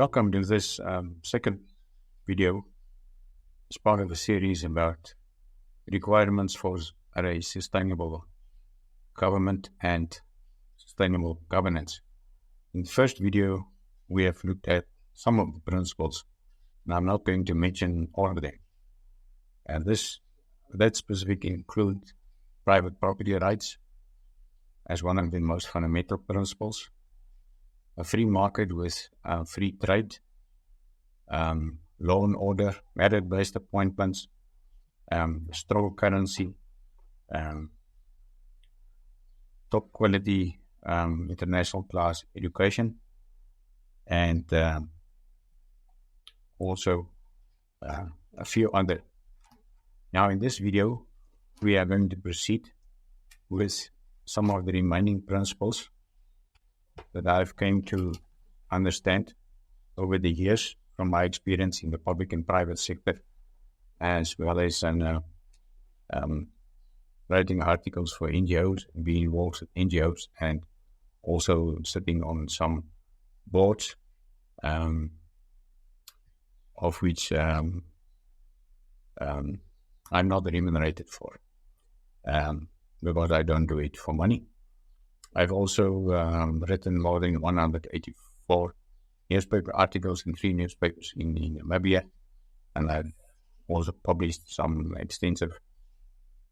Welcome to this second video as part of a series about requirements for a sustainable government and sustainable governance. In the first video, we have looked at some of the principles, and I'm not going to mention all of them. And that specifically includes private property rights as one of the most fundamental principles, a free market with free trade, law and order, merit-based appointments, strong currency, top quality international class education, and also a few other. Now in this video, we are going to proceed with some of the remaining principles that I've come to understand over the years from my experience in the public and private sector, as well as in writing articles for NGOs, being involved with NGOs, and also sitting on some boards, of which I'm not remunerated for, because I don't do it for money. I've also written more than 184 newspaper articles in 3 newspapers in Namibia, and I've also published some extensive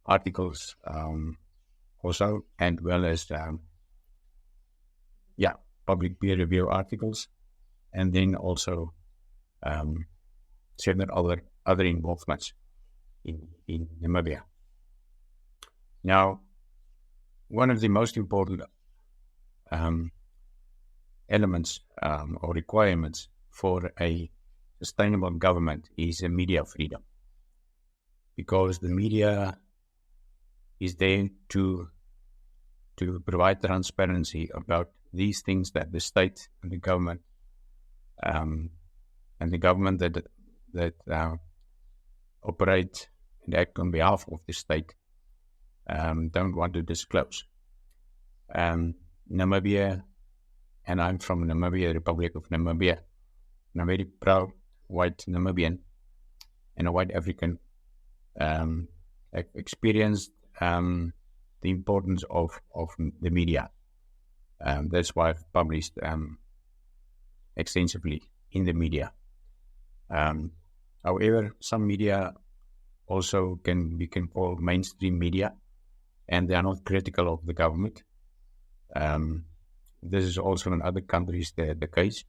articles also, and well as public peer review articles, and then also several other involvements in Namibia. Now, one of the most important elements or requirements for a sustainable government is media freedom, because the media is there to provide transparency about these things that the state and the government that operate and act on behalf of the state don't want to disclose. Namibia, and I'm from Namibia, Republic of Namibia, and I'm very proud white Namibian and a white African, experienced the importance of the media. That's why I've published extensively in the media. However, some media also can be called mainstream media, and they are not critical of the government. This is also in other countries the case.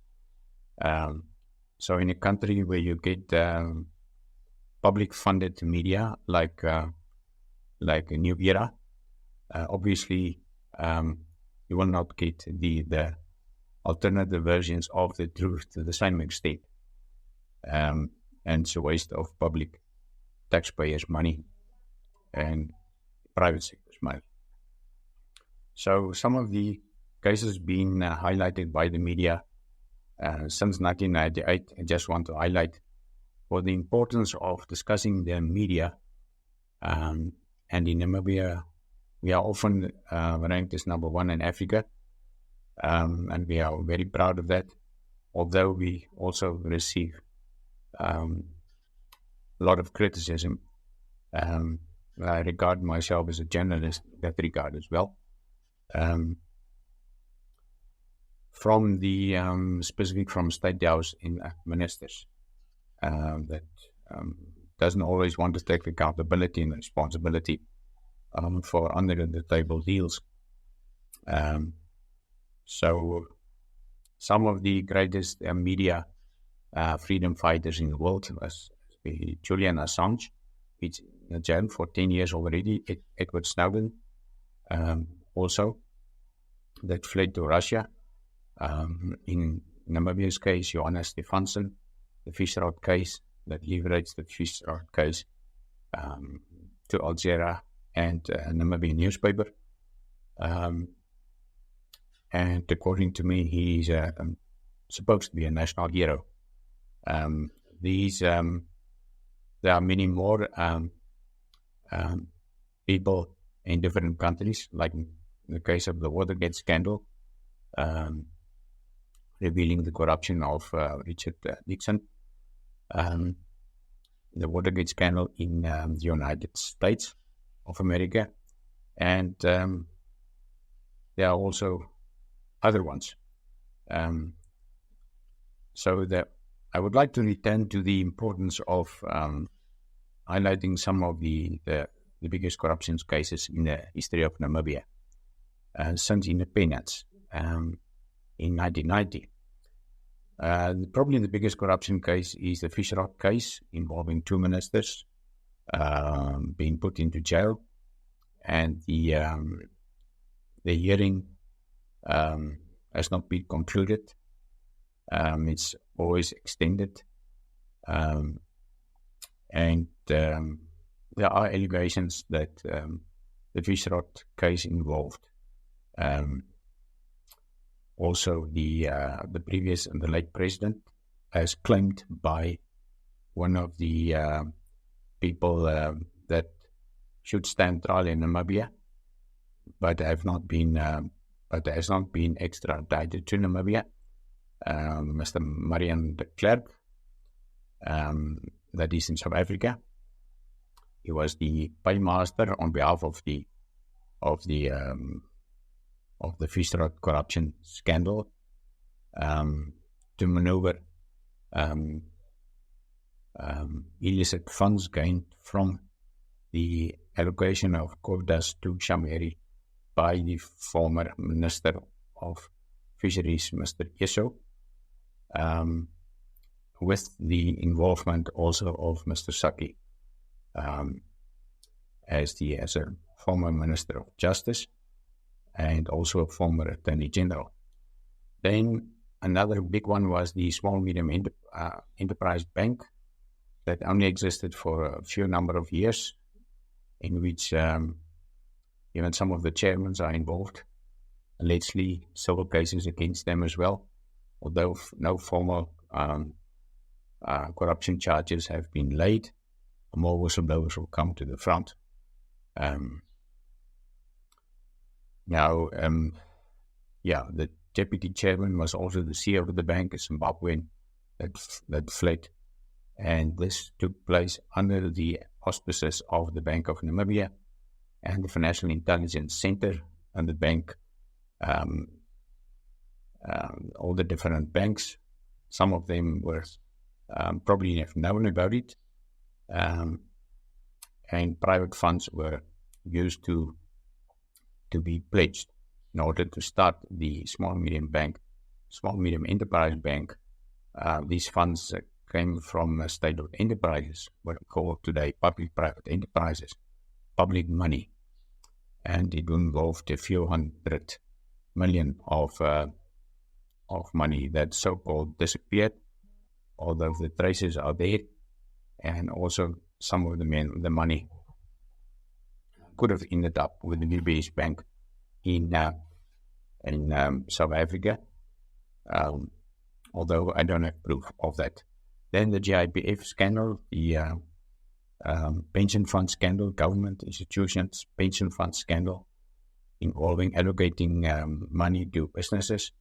So in a country where you get public-funded media like a New Era, obviously you will not get the alternative versions of the truth to the same extent. And it's a waste of public taxpayers' money and private sector's money. So some of the cases being highlighted by the media since 1998, I just want to highlight for the importance of discussing the media. And in Namibia, we are often ranked as number 1 in Africa, and we are very proud of that, although we also receive a lot of criticism. I regard myself as a journalist in that regard as well. From the specific from State House in ministers that doesn't always want to take accountability and responsibility for under the table deals. So some of the greatest media freedom fighters in the world was Julian Assange, he's in jail for 10 years already. Edward Snowden, also, that fled to Russia. In Namibia's case, Johan Stefansson, the Fisherrod case, that leveraged the Fisherrod case to Al Jazeera and Namibian newspaper. And according to me, he's supposed to be a national hero. There are many more people in different countries, like in the case of the Watergate scandal. revealing the corruption of Richard Nixon, the Watergate scandal in the United States of America, and there are also other ones. So I would like to return to the importance of highlighting some of the biggest corruption cases in the history of Namibia since independence in 1990. Probably the biggest corruption case is the fish rot case involving 2 ministers being put into jail, and the hearing has not been concluded. It's always extended, and there are allegations that the fish rot case involved also the previous and the late president, as claimed by one of the people that should stand trial in Namibia, but has not been extradited to Namibia. Mr. Marian de Klerk, that is in South Africa. He was the paymaster on behalf of the fish rot corruption scandal to maneuver illicit funds gained from the allocation of quotas to Shamiri by the former Minister of Fisheries, Mr. Eso, with the involvement also of Mr. Saki as a former Minister of Justice and also a former Attorney General. Then another big one was the Small Medium Enterprise Bank that only existed for a few number of years, in which even some of the chairmen are involved. Allegedly, civil cases against them as well, although no formal corruption charges have been laid. More whistleblowers will come to the front. The deputy chairman was also the CEO of the bank, a Zimbabwean that fled, and this took place under the auspices of the Bank of Namibia and the Financial Intelligence Center and the bank. All the different banks, some of them were probably have known about it, and private funds were used to be pledged in order to start the Small Medium Enterprise Bank. These funds came from state-owned enterprises, what we call today public-private enterprises, public money, and it involved a few $100 million of money that so-called disappeared, although the traces are there, and also some of the money could have ended up with the UBS Bank in South Africa, although I don't have proof of that. Then the GIPF scandal, the pension fund scandal, government institutions pension fund scandal, involving allocating money to businesses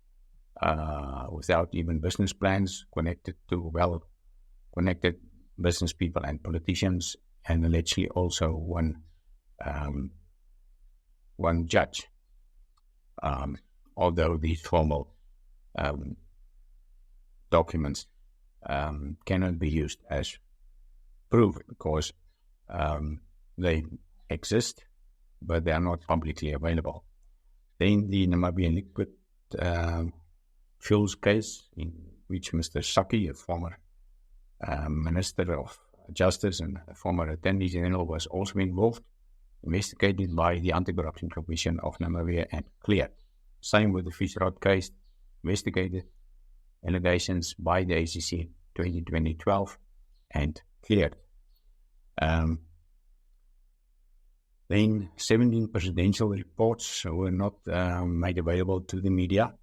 without even business plans, connected to well-connected business people and politicians, and allegedly also one judge. Although these formal documents cannot be used as proof because they exist, but they are not publicly available. Then the Namibian liquid fuels case, in which Mr. Saki, a former Minister of Justice and a former Attorney General, was also involved, investigated by the Anti-Corruption Commission of Namibia and cleared. Same with the fish rot case, investigated, allegations by the ACC in 2012 and cleared. Then 17 presidential reports were not made available to the media,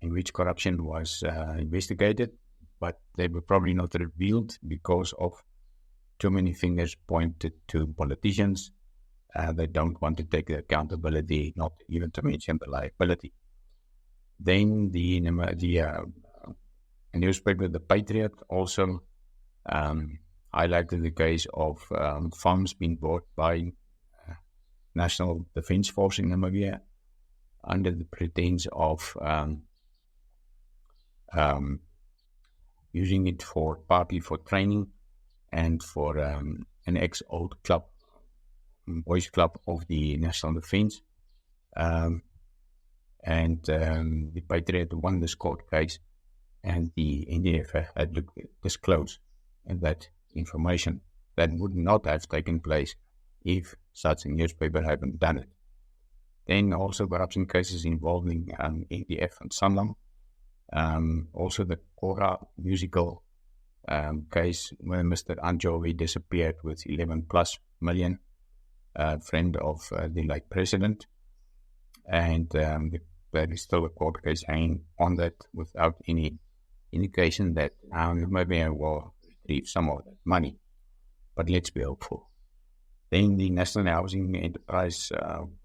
in which corruption was investigated, but they were probably not revealed because of too many fingers pointed to politicians. They don't want to take the accountability, not even to mention the liability. Then the newspaper, The Patriot, also highlighted the case of farms being bought by National Defence Force in Namibia under the pretense of using it partly for training and for an ex-old club, boys club of the National Defence. The Patriot won this court case, and the NDF had disclosed that information that would not have taken place if such a newspaper hadn't done it. Then also corruption cases involving NDF and Sanlam. Also the Kora musical case where Mr. Anjovi disappeared with 11 plus million, friend of the late president. And there is still a court case hanging on that without any indication that Namibia will retrieve some of that money. But let's be hopeful. Then the National Housing Enterprise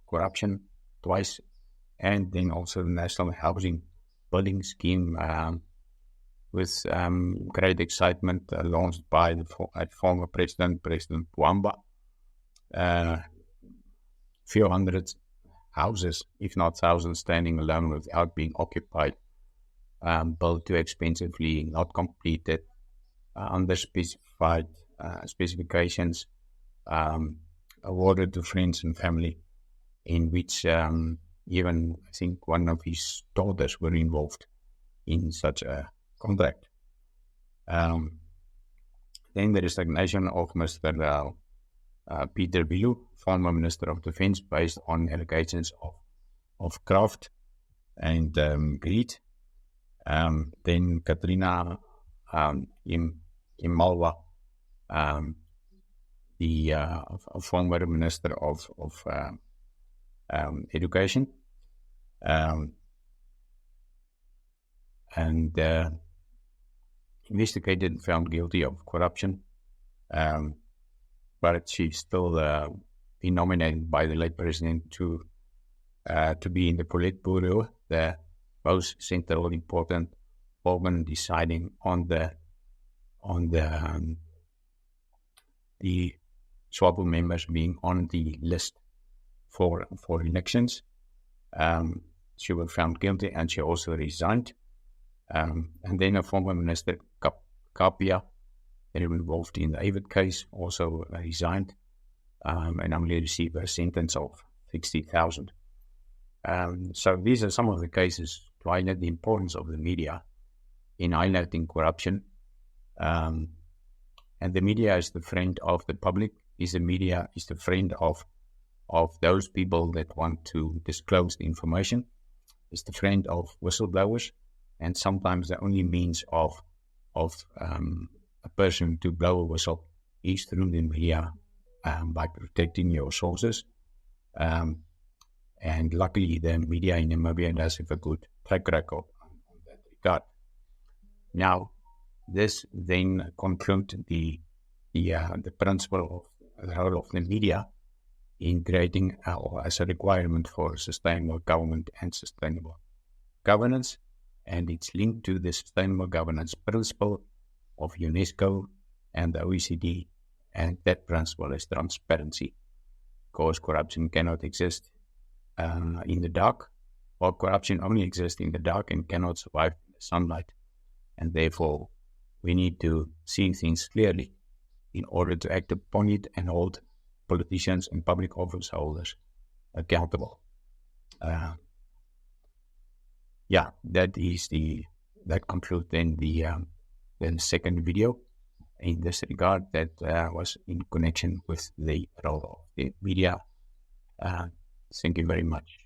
corruption twice, and then also the National Housing Building Scheme with great excitement launched by the former President Bwamba. Few hundred houses, if not thousands, standing alone without being occupied, built too expensively, not completed, under specified specifications, awarded to friends and family, in which even I think one of his daughters were involved in such a contract. Then the resignation of Mr. Peter Bilu, former Minister of Defence, based on allegations of graft and greed. Then Katrina Imalwa, the former Minister of Education, and investigated and found guilty of corruption, but she's still been nominated by the late president to be in the Politburo, the most central important organ deciding on the SWAPO members being on the list for elections. She was found guilty and she also resigned. And then a former minister, Kapia, involved in the Avid case, also resigned and only received a sentence of 60,000. So these are some of the cases to highlight the importance of the media in highlighting corruption. And the media is the friend of the public. The media is the friend of those people that want to disclose the information. It's the friend of whistleblowers, and sometimes the only means of a person to blow a whistle is through the media, by protecting your sources. And luckily, the media in Namibia does have a good track record on that regard. Now, this then concludes the principle of the role of the media in creating as a requirement for sustainable government and sustainable governance, and it's linked to the sustainable governance principle of UNESCO and the OECD, and that principle is transparency, because corruption cannot exist in the dark, or corruption only exists in the dark and cannot survive in the sunlight, and therefore we need to see things clearly in order to act upon it and hold politicians and public office holders accountable. That concludes then the second video in this regard that was in connection with the role of the media. Thank you very much.